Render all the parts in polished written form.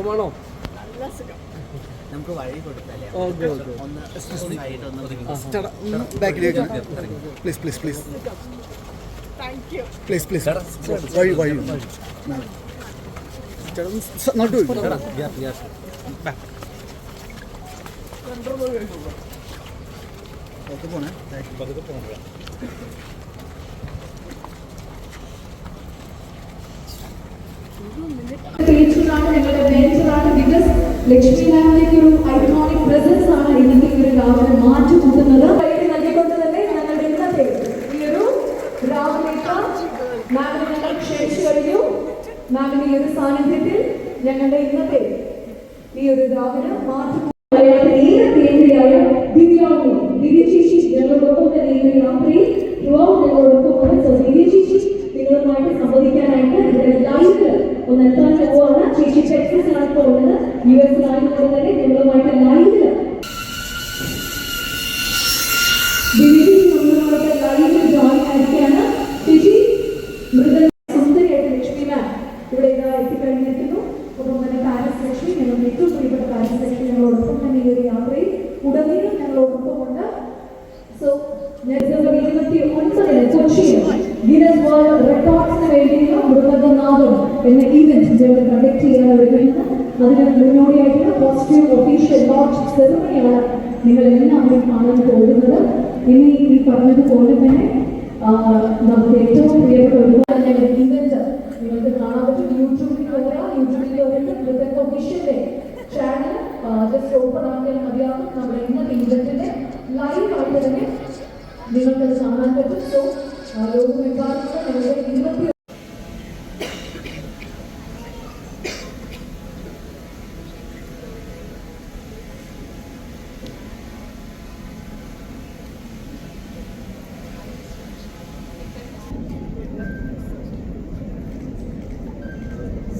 സുഖമാണോ? നമുക്ക് വഴി കൊടുത്തല്ലേ please please please please please വഴി വഴി നട്ടു പോണേ ലക്ഷ്മി മാമിലേക്ക് ഒരു ഐക്കോണിക് പ്രസൻസ് ആണ് ഇന്നത്തെ ഈ ഒരു രാവിലെ മാറ്റി കൂട്ടുന്നത്. നൽകിക്കൊണ്ട് തന്നെ ഞങ്ങളുടെ ഇന്നത്തെ ഈ ഒരു രാവിലേക്ക് മാമിനെ ഞങ്ങൾ ക്ഷണിച്ചു കഴിഞ്ഞു. മാമിന്റെ ഈ ഒരു സാന്നിധ്യത്തിൽ ഞങ്ങളുടെ ഇന്നത്തെ ഈ ഒരു രാവിലെ മാറ്റി ദിവ്യശേഷി ഞങ്ങളോടൊപ്പം തന്നെ ഈ ഒരു യാത്രയിൽ ഞങ്ങളോടൊപ്പം ദിവ്യശേഷി നിങ്ങളുമായിട്ട് സംവദിക്കാനായിട്ട് ഇവിടെ ലൈവില് ഒന്ന് എത്താൻ പോവാണ്. ചേച്ചി ടെക്സസിലാണ് പോകുന്നത്. യുഎസിലായതുകൊണ്ട് തന്നെ നിങ്ങളുമായിട്ട് ലൈവില് നമ്മളുമായിട്ട് ലൈവില് ജോയിൻ ആയിരിക്കുകയാണ്. ചേച്ചി മൃദ സുന്ദരിയായിട്ട് ലക്ഷ്മി മാം ഇവിടെ ഇതാ എത്തിക്കഴിഞ്ഞിരിക്കുന്നു. ഒപ്പം തന്നെ പാരീസ് ലക്ഷ്മി, ഞങ്ങളുടെ ഏറ്റവും പ്രിയപ്പെട്ട പാരീസ് ലക്ഷ്മി ഞങ്ങളോടൊപ്പം തന്നെ ഈ ഒരു യാത്രയിൽ ഉടനീളം ഞങ്ങളോടൊപ്പമുണ്ട്. സോ 29 കൊച്ചിയിൽ ഗിന്നസ് വേൾഡ് റെക്കോർഡ്സിന് വേണ്ടിയുള്ള മൃദംഗനാദം എന്ന ഈവന്റ് ഞങ്ങൾ കണ്ടക്ട് ചെയ്യാൻ ഒരുങ്ങുന്നത്. അതിന് മുന്നോടിയായിട്ടുള്ള പോസിറ്റീവ് ഒഫീഷ്യൽ ലോഞ്ച് സെറിമണിയാണ് നിങ്ങൾ എല്ലാവരും കാണാൻ പോകുന്നത്. ഇനി ഈ പറഞ്ഞതുപോലെ തന്നെ നമുക്ക് ഏറ്റവും പ്രിയപ്പെട്ട ഒരുപാട് ഞങ്ങളുടെ ഈവന്റ് നിങ്ങൾക്ക് കാണാൻ പറ്റും. യൂട്യൂബിൽ മൃദംഗ ഒഫീഷ്യലിന്റെ ചാനൽ ജസ്റ്റ് ഓപ്പൺ ആക്കിയാൽ മതിയാകും. നമ്മുടെ ഇന്നത്തെ ഈവന്റിന്റെ ലൈവ് ആയിട്ട് തന്നെ നിങ്ങൾക്കത് കാണാൻ പറ്റും. സോ ലോകമെമ്പാടുമുള്ള ഞങ്ങളുടെ 20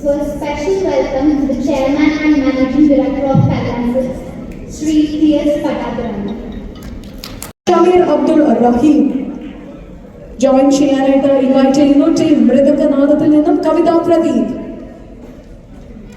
So a special welcome to the Chairman and Managing Director of Pegasus, Sri T.S. Pattabhiram. Shameer Abdul Rahim join ചെയ്യാനായിട്ട് ഇൻവൈറ്റ് ചെയ്യുന്നു. ടീം മൃദംഗനാദത്തിൽ നിന്നും കവിത പ്രദീപ്.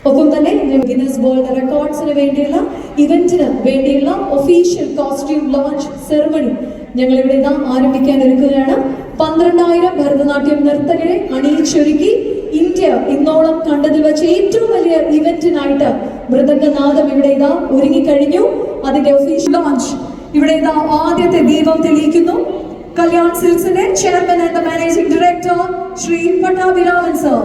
ഒപ്പം തന്നെ ഗിന്നസ് വേൾഡ് റെക്കോർഡ്സിന് വേണ്ടിയുള്ള ഇവന്റിന് വേണ്ടിയുള്ള ഒഫീഷ്യൽ കോസ്റ്റ്യൂം ലോഞ്ച് സെറിമണി ഞങ്ങൾ ഇവിടെ ഇതാ ആരംഭിക്കാൻ ഒരുക്കുകയാണ്. 12,000 ഭരതനാട്യം നർത്തകരെ അണിയിച്ചൊരുക്കി ഇന്ത്യ ഇന്നോളം കണ്ടതിൽ വെച്ച് ഏറ്റവും വലിയ ഇവന്റിനായിട്ട് മൃദംഗനാദം ഇവിടെ ഇതാ ഒരുങ്ങിക്കഴിഞ്ഞു. അതിന്റെ ഒഫീഷ്യൽ ലോഞ്ച് ഇവിടെ ഇതാ ആദ്യത്തെ ദീപം തെളിയിക്കുന്നു. കല്യാൺ സിൽക്സിന്റെ chairman and managing director Shri Pattabhiraman sir.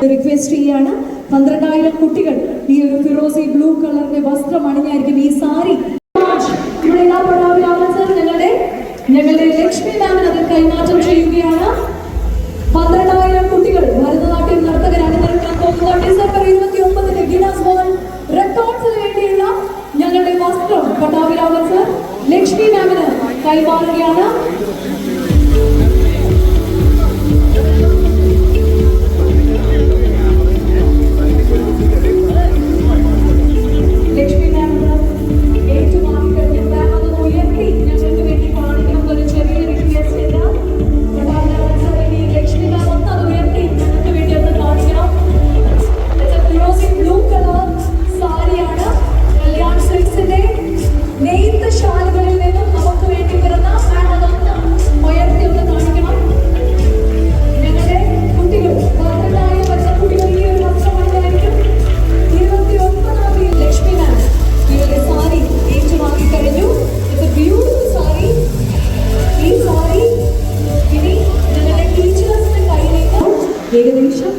Request ചെയ്യാണ്. 12,000 കുട്ടികൾ ഈ ഒരു ഫിറോസി ബ്ലൂ കളറിന്റെ വസ്ത്രം അണിഞ്ഞായിരിക്കും ഈ സാരി. ഞങ്ങളുടെ ലക്ഷ്മി മാമിന് അത് കൈമാറ്റം ചെയ്യുകയാണ്. 12,000 കുട്ടികൾ ഭരതനാട്യം നർത്തകർ അണിനിരക്കാൻ പോകുന്ന ഡിസംബർ 29 ഗിന്നസ് വേൾഡ് റെക്കോർഡ്സിന് വേണ്ടിയുള്ള ഞങ്ങളുടെ വസ്ത്രം പട്ടാഭിരാമൻ സർ ലക്ഷ്മി മാമിന് കൈമാറുകയാണ്. ഏകദേശം